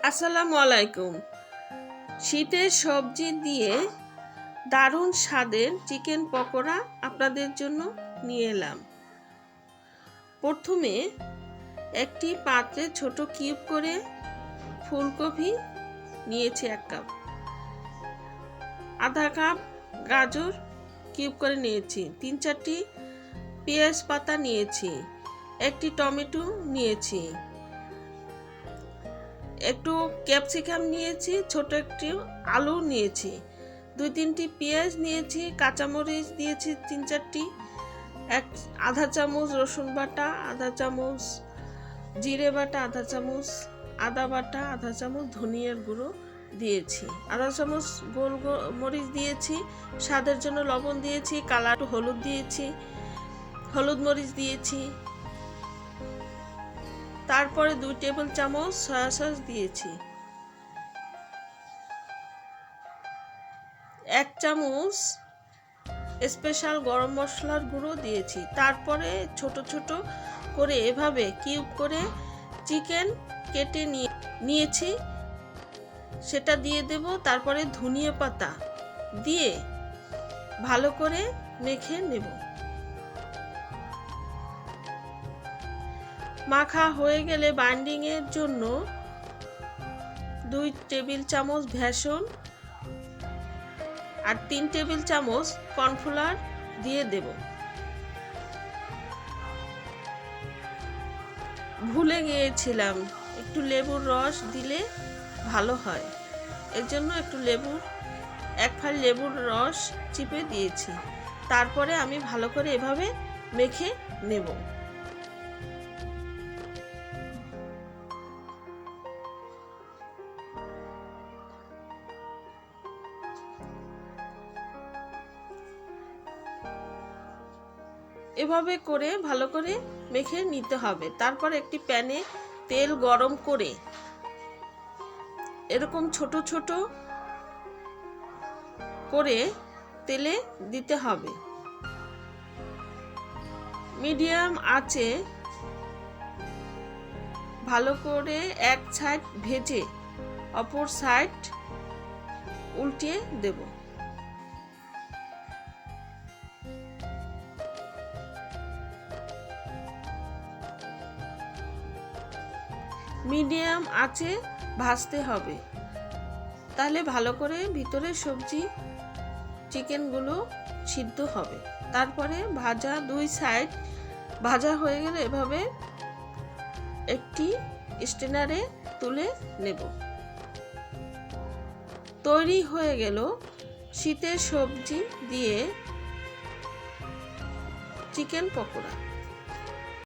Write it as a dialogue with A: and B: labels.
A: আসসালামু আলাইকুম। শীতের সবজি দিয়ে দারুণ স্বাদের চিকেন পকোড়া আপনাদের জন্য নিয়ে এলাম। প্রথমে একটি পাত্রে ছোট কিউব করে ফুলকপি নিয়েছি 1 কাপ, আধা কাপ গাজর কিউব করে নিয়েছি, 3-4টি পেঁয়াজ পাতা নিয়েছি, একটি টমেটো নিয়েছি, একটু ক্যাপসিকাম নিয়েছি, ছোট একটি আলু নিয়েছি, 2-3টি পেঁয়াজ নিয়েছি, কাঁচামরিচ দিয়েছি 3-4টি, আধা চামচ রসুন বাটা, আধা চামচ জিরে বাটা, আধা চামচ আদা বাটা, আধা চামচ ধনিয়ার গুঁড়ো দিয়েছি, আধা চামচ গোল মরিচ দিয়েছি, স্বাদের জন্য লবণ দিয়েছি, কালার হলুদ দিয়েছি, হলুদ মরিচ দিয়েছি, তারপরে 2 টেবিল চামচ সয়া সস দিয়েছি, 1 চামচ স্পেশাল গরম মশলার গুঁড়ো দিয়েছি। তারপরে ছোট ছোট করে এভাবে কিউব করে চিকেন কেটে নিয়েছি, সেটা দিয়ে দেব। তারপরে ধনিয়া পাতা দিয়ে ভালো করে মেখে নেব। মাখা হয়ে গেলে বাইন্ডিং এর জন্য 2 টেবিল চামচ বেসন আর 3 টেবিল চামচ কর্নফ্লাওয়ার দিয়ে দেব। ভুলে গিয়েছিলাম, একটু লেবুর রস দিলে ভালো হয়, এর জন্য একটু 1 ফাল লেবুর রস চিপে দিয়েছি। তারপরে আমি ভালো করে এভাবে মেখে নেব। এভাবে করে ভালো করে মেখে নিতে হবে। তারপর একটি প্যানে তেল গরম করে এরকম ছোট ছোট করে তেলে দিতে হবে। মিডিয়াম আঁচে ভালো করে এক সাইড ভেজে অপর সাইড উল্টিয়ে দেব। মিডিয়াম আঁচে ভাজতে হবে, তাহলে ভালো করে ভিতরে সবজি চিকেনগুলো সিদ্ধ হবে। তারপরে ভাজা 2 সাইড ভাজা হয়ে গেলে এভাবে একটি স্ট্রেনারে তুলে নেব। তৈরি হয়ে গেল শীতের সবজি দিয়ে চিকেন পকোড়া।